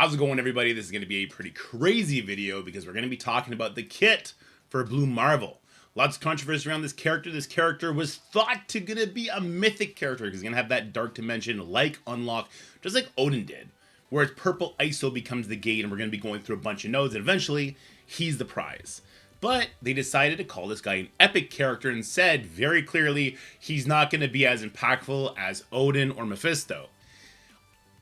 How's it going, everybody? This is going to be a pretty crazy video because we're going to be talking about the kit for Blue Marvel. Lots of controversy around this character. This character was thought to gonna be a mythic character because he's gonna have that dark dimension like unlock, just like Odin did, where its purple ISO becomes the gate and we're gonna be going through a bunch of nodes and eventually he's the prize. But they decided to call this guy an epic character and said very clearly he's not gonna be as impactful as Odin or Mephisto.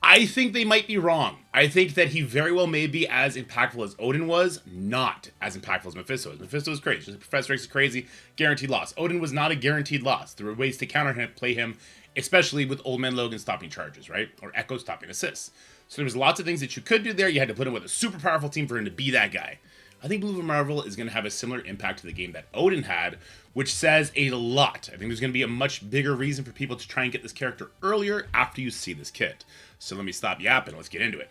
I think they might be wrong. I think that he very well may be as impactful as Odin was, not as impactful as Mephisto is. Mephisto was crazy. Just Professor X is crazy, guaranteed loss. Odin was not a guaranteed loss. There were ways to counter him, play him, especially with Old Man Logan stopping charges, right? Or Echo stopping assists. So there was lots of things that you could do there. You had to put him with a super powerful team for him to be that guy. I think Blue Marvel is going to have a similar impact to the game that Odin had, which says a lot. I think there's going to be a much bigger reason for people to try and get this character earlier after you see this kit. So let me stop yapping. Let's get into it.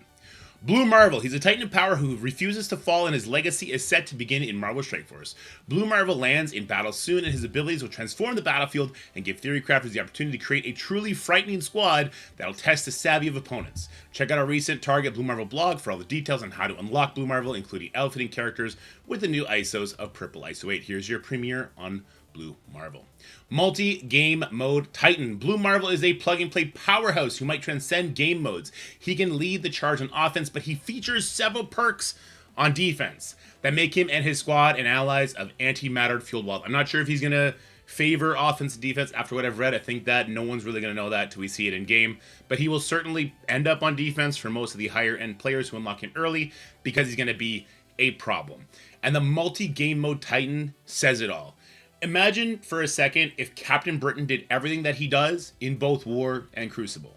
Blue Marvel. He's a Titan of Power who refuses to fall, and his legacy is set to begin in Marvel Strike Force. Blue Marvel lands in battle soon, and his abilities will transform the battlefield and give Theory Crafters the opportunity to create a truly frightening squad that'll test the savvy of opponents. Check out our recent Target Blue Marvel blog for all the details on how to unlock Blue Marvel, including outfitting characters with the new ISOs of Purple ISO 8. Here's your premiere on Blue Marvel. Multi-game mode Titan. Blue Marvel is a plug-and-play powerhouse who might transcend game modes. He can lead the charge on offense, but he features several perks on defense that make him and his squad and allies of antimatter fueled wild. I'm not sure if he's going to favor offense and defense after what I've read. I think that no one's really going to know that till we see it in game, but he will certainly end up on defense for most of the higher end players who unlock him early because he's going to be a problem. And the multi-game mode Titan says it all. Imagine for a second if Captain Britain did everything that he does in both War and Crucible.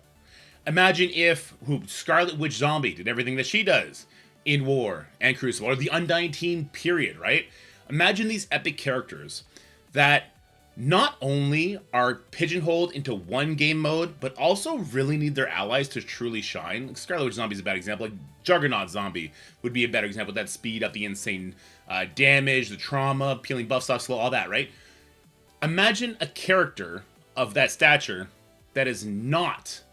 Imagine if Scarlet Witch Zombie did everything that she does in War and Crucible, or the Undying Team, period, right? Imagine these epic characters that not only are pigeonholed into one game mode, but also really need their allies to truly shine. Like Scarlet Witch Zombie is a bad example. Like Juggernaut Zombie would be a better example. That speed up, the insane damage, the trauma, peeling buffs off slow, all that, right? Imagine a character of that stature that is not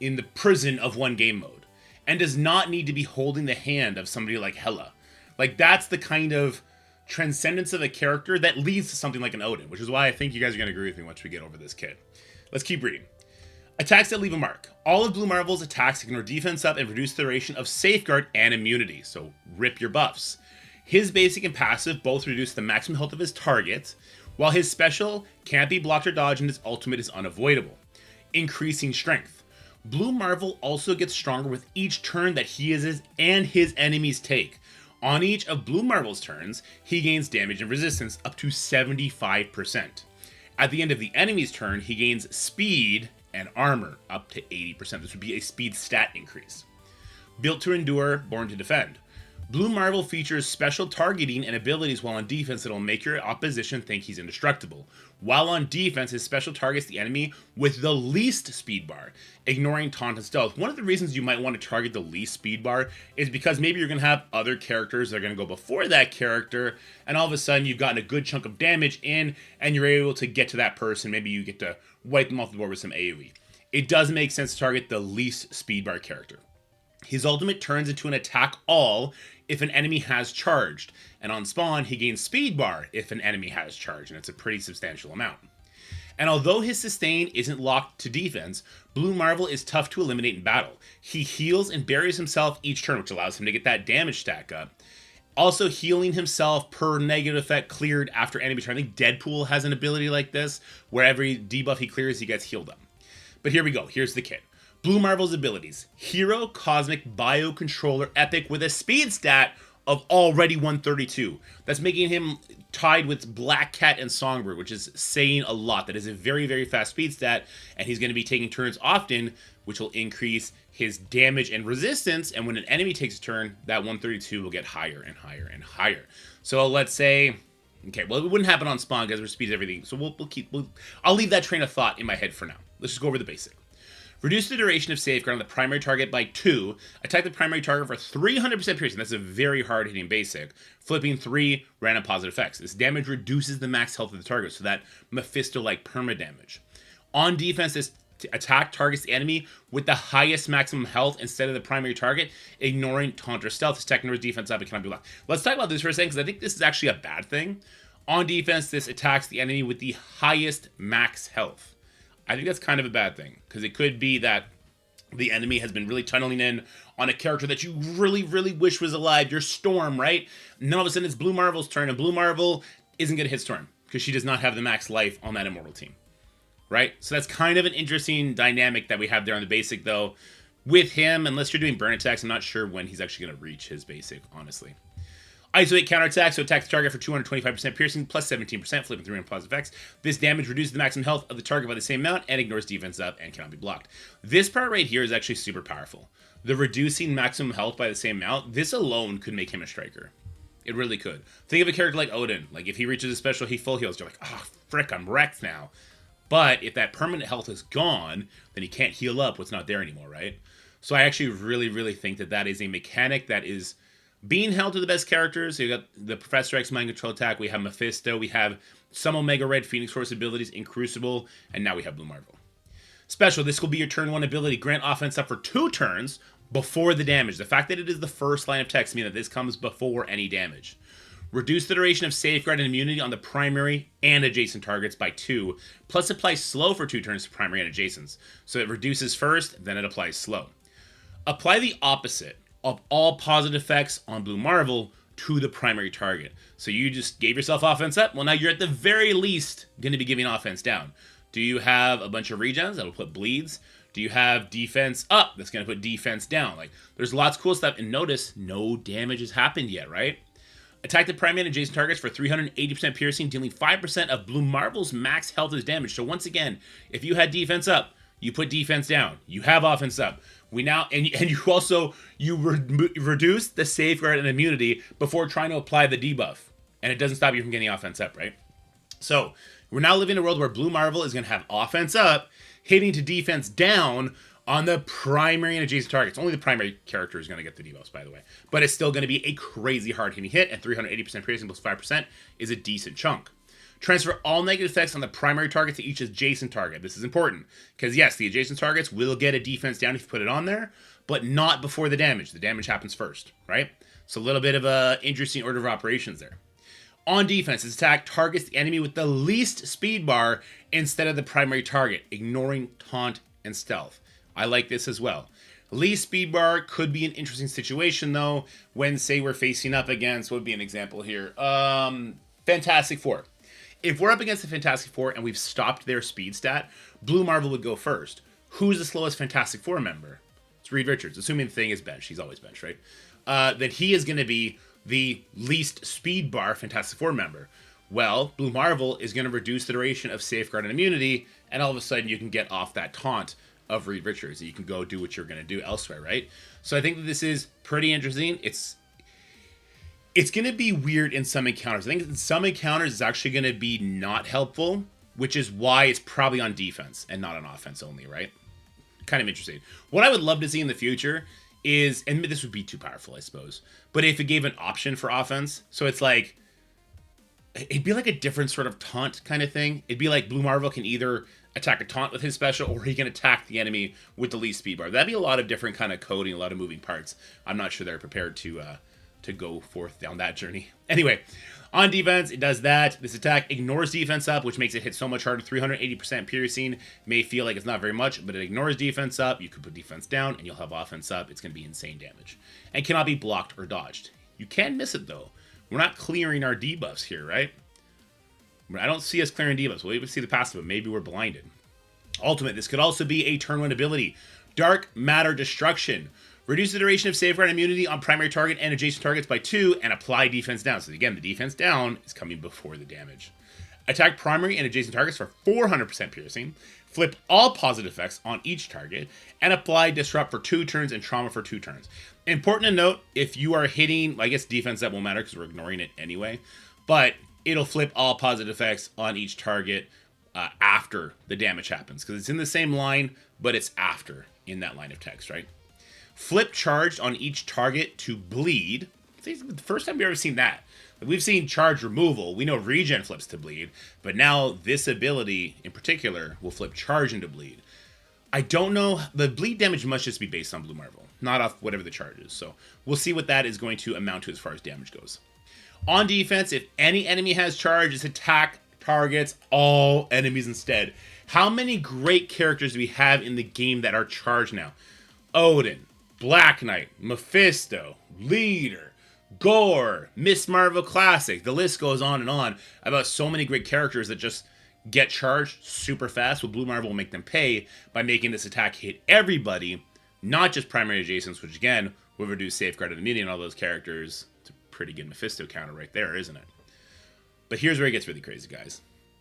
in the prison of one game mode and does not need to be holding the hand of somebody like Hela. Like, that's the kind of transcendence of a character that leads to something like an Odin, which is why I think you guys are going to agree with me once we get over this kit. Let's keep reading. Attacks that leave a mark. All of Blue Marvel's attacks ignore defense up and reduce the duration of Safeguard and Immunity, so rip your buffs. His basic and passive both reduce the maximum health of his target, while his special can't be blocked or dodged and his ultimate is unavoidable. Increasing strength. Blue Marvel also gets stronger with each turn that he is and his enemies take. On each of Blue Marvel's turns, he gains damage and resistance up to 75%. At the end of the enemy's turn, he gains speed and armor up to 80%. This would be a speed stat increase. Built to endure, born to defend. Blue Marvel features special targeting and abilities while on defense that will make your opposition think he's indestructible. While on defense, his special targets the enemy with the least speed bar, ignoring taunt and stealth. One of the reasons you might want to target the least speed bar is because maybe you're going to have other characters that are going to go before that character, and all of a sudden you've gotten a good chunk of damage in, and you're able to get to that person. Maybe you get to wipe them off the board with some AoE. It does make sense to target the least speed bar character. His ultimate turns into an attack all if an enemy has charged, and on spawn he gains speed bar if an enemy has charged, and it's a pretty substantial amount. And although his sustain isn't locked to defense, Blue Marvel is tough to eliminate in battle. He heals and buries himself each turn, which allows him to get that damage stack up. Also healing himself per negative effect cleared after enemy turn. I think Deadpool has an ability like this, where every debuff he clears, he gets healed up. But here we go, here's the kit. Blue Marvel's abilities. Hero Cosmic Biocontroller Epic with a speed stat of already 132. That's making him tied with Black Cat and Songbird, which is saying a lot. That is a very, very fast speed stat, and he's going to be taking turns often, which will increase his damage and resistance, and when an enemy takes a turn, that 132 will get higher and higher and higher. So let's say, okay, well, it wouldn't happen on spawn because we're speed everything, so I'll leave that train of thought in my head for now. Let's just go over the basic. Reduce the duration of Safeguard on the primary target by 2. Attack the primary target for 300% piercing. That's a very hard-hitting basic. Flipping 3 random positive effects. This damage reduces the max health of the target, so that Mephisto-like perma-damage. On defense, this Attack targets the enemy with the highest maximum health instead of the primary target, ignoring taunt or stealth. This attack ignores defense up and cannot be blocked. Let's talk about this for a second, because I think this is actually a bad thing. On defense, this attacks the enemy with the highest max health. I think that's kind of a bad thing, because it could be that the enemy has been really tunneling in on a character that you really, really wish was alive. Your Storm, right? And then all of a sudden it's Blue Marvel's turn, and Blue Marvel isn't going to hit Storm because she does not have the max life on that Immortal team, right? So that's kind of an interesting dynamic that we have there on the basic, though. With him, unless you're doing burn attacks, I'm not sure when he's actually going to reach his basic, honestly. Isolate counterattack, so attacks the target for 225% piercing, plus 17%, flipping through and positive effects. This damage reduces the maximum health of the target by the same amount and ignores defense up and cannot be blocked. This part right here is actually super powerful. The reducing maximum health by the same amount, this alone could make him a striker. It really could. Think of a character like Odin. Like, if he reaches a special, he full heals. You're like, oh, frick, I'm wrecked now. But if that permanent health is gone, then he can't heal up what's not there anymore, right? So I actually really, really think that that is a mechanic that is being held to the best characters. So you got the Professor X Mind Control attack, we have Mephisto, we have some Omega Red Phoenix Force abilities in Crucible, and now we have Blue Marvel. Special, this will be your turn 1 ability. Grant offense up for 2 turns before the damage. The fact that it is the first line of text means that this comes before any damage. Reduce the duration of Safeguard and Immunity on the primary and adjacent targets by 2, plus apply slow for 2 turns to primary and adjacents. So it reduces first, then it applies slow. Apply the opposite of all positive effects on Blue Marvel to the primary target. So you just gave yourself offense up. Well, now you're at the very least going to be giving offense down. Do you have a bunch of regens that'll put bleeds? Do you have defense up that's going to put defense down? Like, there's lots of cool stuff. And notice, no damage has happened yet, right? Attack the primary and adjacent targets for 380% piercing, dealing 5% of Blue Marvel's max health as damage. So once again, if you had defense up, you put defense down. You have offense up. We now, and you also, reduce the Safeguard and immunity before trying to apply the debuff. And it doesn't stop you from getting offense up, right? So we're now living in a world where Blue Marvel is going to have offense up, hitting to defense down on the primary and adjacent targets. Only the primary character is going to get the debuffs, by the way. But it's still going to be a crazy hard hitting hit, and 380% piercing plus 5% is a decent chunk. Transfer all negative effects on the primary target to each adjacent target. This is important, because yes, the adjacent targets will get a defense down if you put it on there, but not before the damage. The damage happens first, right? So a little bit of a interesting order of operations there. On defense, this attack targets the enemy with the least speed bar instead of the primary target, ignoring taunt and stealth. I like this as well. Least speed bar could be an interesting situation, though, when, say, we're facing up against, what would be an example here? Fantastic Four. If we're up against the Fantastic Four and we've stopped their speed stat, Blue Marvel would go first. Who's the slowest Fantastic Four member? It's Reed Richards, assuming the thing is bench. He's always bench, right? Then he is going to be the least speed bar Fantastic Four member. Well, Blue Marvel is going to reduce the duration of Safeguard and Immunity, and all of a sudden you can get off that taunt of Reed Richards. You can go do what you're going to do elsewhere, right? So I think that this is pretty interesting. It's going to be weird in some encounters. I think in some encounters it's actually going to be not helpful, which is why it's probably on defense and not on offense only, right? Kind of interesting. What I would love to see in the future is, and this would be too powerful, I suppose, but if it gave an option for offense, so it's like, it'd be like a different sort of taunt kind of thing. It'd be like Blue Marvel can either attack a taunt with his special, or he can attack the enemy with the least speed bar. That'd be a lot of different kind of coding, a lot of moving parts. I'm not sure they're prepared to go forth down that journey. Anyway, on defense, it does that. This attack ignores defense up, which makes it hit so much harder. 380% piercing may feel like it's not very much, but it ignores defense up. You could put defense down, and you'll have offense up. It's going to be insane damage. And cannot be blocked or dodged. You can miss it, though. We're not clearing our debuffs here, right? I don't see us clearing debuffs. We'll even see the passive, but maybe we're blinded. Ultimate, this could also be a turn 1 ability. Dark Matter Destruction. Reduce the duration of Safeguard immunity on primary target and adjacent targets by 2, and apply defense down. So again, the defense down is coming before the damage. Attack primary and adjacent targets for 400% piercing. Flip all positive effects on each target, and apply Disrupt for 2 turns and Trauma for 2 turns. Important to note, if you are hitting, I guess defense that won't matter because we're ignoring it anyway, but it'll flip all positive effects on each target after the damage happens, because it's in the same line, but it's after in that line of text, right? Flip charged on each target to bleed. It's the first time we've ever seen that. Like, we've seen charge removal. We know regen flips to bleed, but now this ability in particular will flip charge into bleed. I don't know. The bleed damage must just be based on Blue Marvel, not off whatever the charge is. So we'll see what that is going to amount to as far as damage goes. On defense, if any enemy has charge, its attack targets all enemies instead. How many great characters do we have in the game that are charged now? Odin, Black Knight, Mephisto, Leader, Gore, Miss Marvel Classic. The list goes on and on about so many great characters that just get charged super fast. Well, Blue Marvel will make them pay by making this attack hit everybody, not just primary adjacents, which again will reduce safeguard and immunity and all those characters. It's a pretty good Mephisto counter right there, isn't it? But here's where it gets really crazy, guys.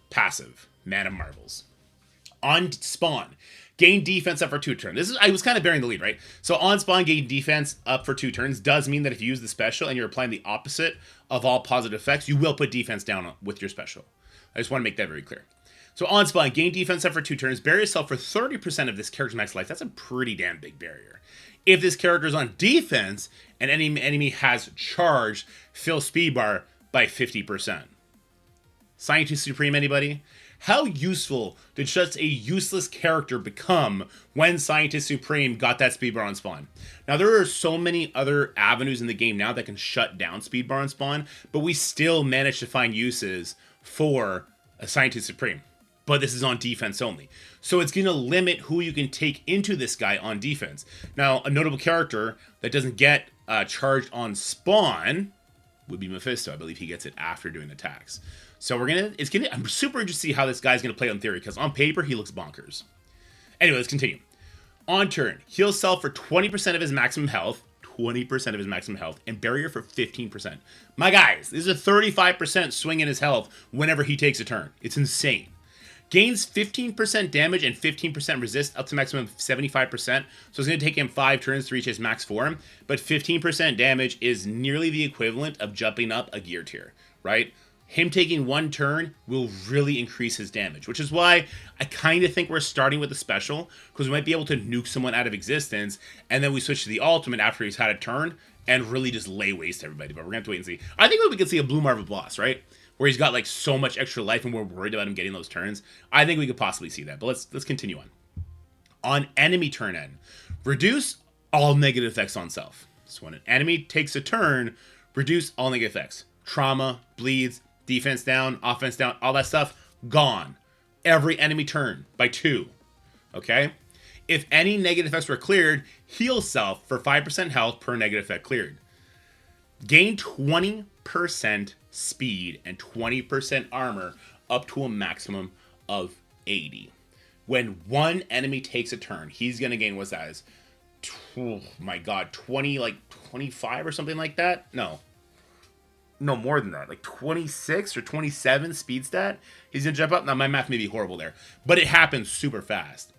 Passive, Mana Marvels. On spawn, gain defense up for 2 turns. I was kind of bearing the lead, right? So on spawn, gain defense up for 2 turns does mean that if you use the special and you're applying the opposite of all positive effects, you will put defense down with your special. I just want to make that very clear. So on spawn, gain defense up for 2 turns. Bury yourself for 30% of this character's max life. That's a pretty damn big barrier. If this character is on defense and any enemy has charged, fill speed bar by 50%. Scientist Supreme, anybody? How useful did just a useless character become when Scientist Supreme got that speed bar on spawn? Now, there are so many other avenues in the game now that can shut down speed bar on spawn, but we still manage to find uses for a Scientist Supreme. But this is on defense only. So it's going to limit who you can take into this guy on defense. Now, a notable character that doesn't get charged on spawn would be Mephisto. I believe he gets it after doing attacks. So I'm super interested to see how this guy's going to play on theory, because on paper, he looks bonkers. Anyway, let's continue. On turn, heal self for 20% of his maximum health, 20% of his maximum health, and barrier for 15%. My guys, this is a 35% swing in his health whenever he takes a turn. It's insane. Gains 15% damage and 15% resist up to maximum 75%. So it's going to take him 5 turns to reach his max form, but 15% damage is nearly the equivalent of jumping up a gear tier, right? Him taking 1 turn will really increase his damage, which is why I kind of think we're starting with a special, because we might be able to nuke someone out of existence, and then we switch to the ultimate after he's had a turn, and really just lay waste to everybody. But we're going to have to wait and see. I think we could see a Blue Marvel boss, right? Where he's got like so much extra life and we're worried about him getting those turns. I think we could possibly see that, but let's continue on. On enemy turn end, reduce all negative effects on self. So when an enemy takes a turn, reduce all negative effects. Trauma, bleeds, defense down, offense down, all that stuff, gone. Every enemy turn by 2. Okay? If any negative effects were cleared, heal self for 5% health per negative effect cleared. Gain 20% speed and 20% armor up to a maximum of 80. When one enemy takes a turn, he's going to gain, what's that? Oh my god, 25 or something like that? No, more than that. Like 26 or 27 speed stat. He's going to jump up. Now, my math may be horrible there, but it happens super fast.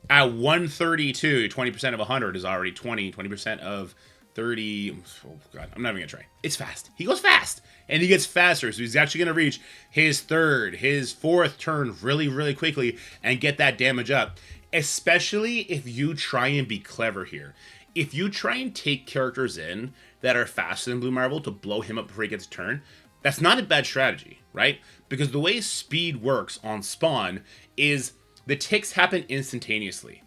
At 132, 20% of 100 is already 20% of 30. Oh god, I'm not even gonna try. It's fast. He goes fast, and he gets faster. So he's actually gonna reach his 3rd, his 4th turn really, really quickly and get that damage up. Especially if you try and be clever here. If you try and take characters in that are faster than Blue Marvel to blow him up before he gets a turn, that's not a bad strategy, right? Because the way speed works on spawn is the ticks happen instantaneously.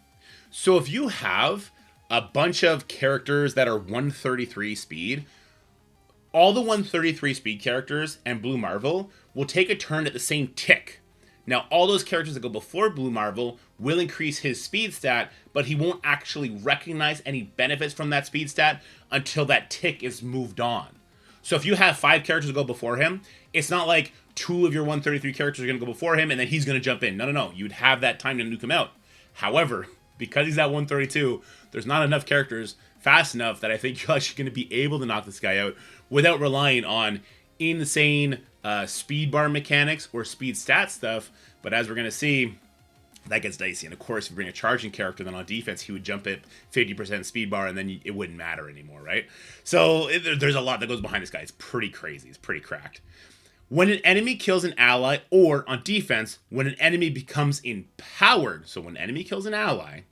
So if you have a bunch of characters that are 133 speed, all the 133 speed characters and Blue Marvel will take a turn at the same tick. Now, all those characters that go before Blue Marvel will increase his speed stat, but he won't actually recognize any benefits from that speed stat until that tick is moved on. So if you have 5 characters go before him, it's not like 2 of your 133 characters are going to go before him and then he's going to jump in. No. You'd have that time to nuke him out. However, because he's at 132, there's not enough characters fast enough that I think you're actually going to be able to knock this guy out without relying on insane speed bar mechanics or speed stat stuff. But as we're going to see, that gets dicey. And of course, if you bring a charging character, then on defense, he would jump at 50% speed bar, and then it wouldn't matter anymore, right? So there's a lot that goes behind this guy. It's pretty crazy. It's pretty cracked. When an enemy kills an ally, or on defense, when an enemy becomes empowered, so when an enemy kills an ally,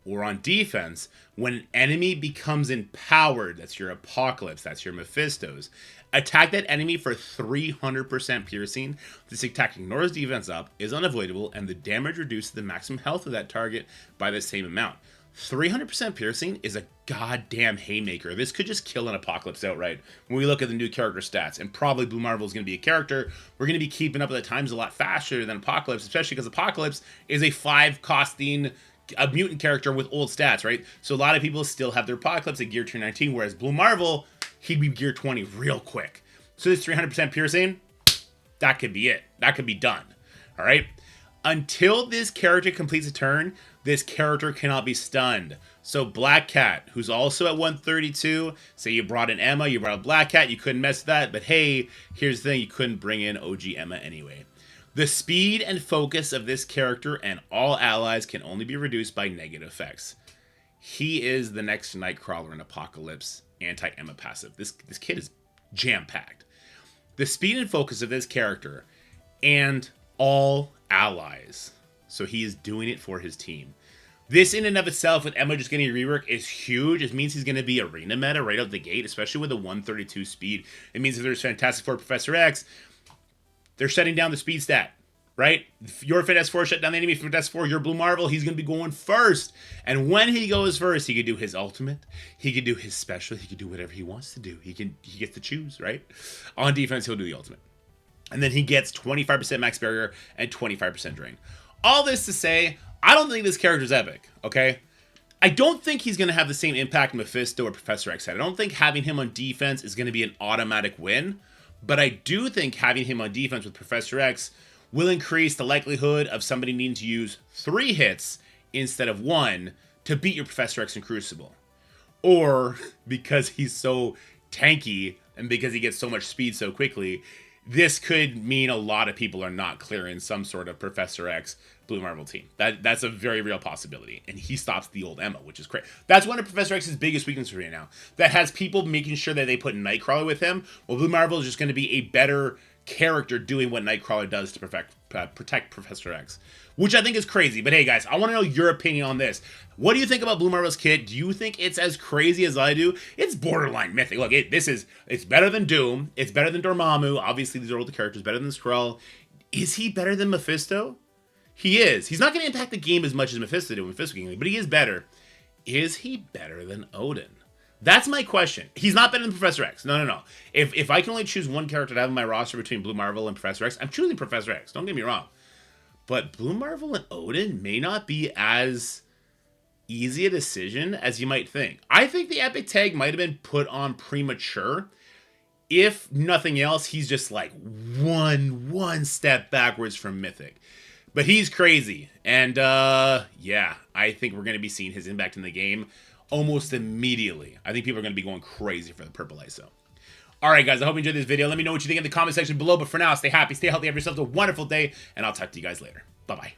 Or on defense, when an enemy becomes empowered, that's your Apocalypse, that's your Mephistos, attack that enemy for 300% piercing. This attack ignores defense up, is unavoidable, and the damage reduces the maximum health of that target by the same amount. 300% piercing is a goddamn haymaker. This could just kill an Apocalypse outright when we look at the new character stats. And probably Blue Marvel is going to be a character we're going to be keeping up with the times a lot faster than Apocalypse, especially because Apocalypse is a 5 costing a mutant character with old stats, right? So a lot of people still have their Apocalypse at gear 219, whereas Blue Marvel, he'd be gear 20 real quick. So this 300% piercing, that could be it. That could be done. All right? Until this character completes a turn, this character cannot be stunned. So Black Cat, who's also at 132, say you brought in Emma, you brought a Black Cat, you couldn't mess with that, but hey, here's the thing, you couldn't bring in OG Emma anyway. The speed and focus of this character and all allies can only be reduced by negative effects. He is the next Nightcrawler in Apocalypse anti-Emma passive. This kid is jam-packed. The speed and focus of this character and all allies. So he is doing it for his team. This in and of itself, with Emma just getting a rework, is huge. It means he's going to be arena meta right out the gate, especially with a 132 speed. It means if there's Fantastic Four, Professor X, they're shutting down the speed stat, right? If your Fantastic Four shut down the enemy from Fantastic Four, your Blue Marvel, he's going to be going first. And when he goes first, he could do his ultimate, he could do his special, he could do whatever he wants to do. He gets to choose, right? On defense, he'll do the ultimate. And then he gets 25% max barrier and 25% drain. All this to say, I don't think this character's epic, okay? I don't think he's going to have the same impact Mephisto or Professor X had. I don't think having him on defense is going to be an automatic win, but I do think having him on defense with Professor X will increase the likelihood of somebody needing to use 3 hits instead of 1 to beat your Professor X in Crucible. Or, because he's so tanky and because he gets so much speed so quickly, this could mean a lot of people are not clearing some sort of Professor X Blue Marvel team. That's a very real possibility. And he stops the old Emma, which is great. That's one of Professor X's biggest weaknesses right now. That has people making sure that they put Nightcrawler with him. Well, Blue Marvel is just going to be a better character doing what Nightcrawler does to protect Professor X. Which I think is crazy. But hey, guys, I want to know your opinion on this. What do you think about Blue Marvel's kit? Do you think it's as crazy as I do? It's borderline mythic. Look, it's better than Doom. It's better than Dormammu. Obviously, these are all the characters. Better than Skrull. Is he better than Mephisto? He is. He's not going to impact the game as much as Mephisto did with Mephisto Game, but he is better. Is he better than Odin? That's my question. He's not better than Professor X. No. If I can only choose one character to have in my roster between Blue Marvel and Professor X, I'm choosing Professor X. Don't get me wrong. But Blue Marvel and Odin may not be as easy a decision as you might think. I think the epic tag might have been put on premature. If nothing else, he's just like one step backwards from mythic. But he's crazy. And yeah, I think we're going to be seeing his impact in the game almost immediately. I think people are going to be going crazy for the purple ISO. Alright guys, I hope you enjoyed this video. Let me know what you think in the comment section below. But for now, stay happy, stay healthy, have yourselves a wonderful day. And I'll talk to you guys later. Bye-bye.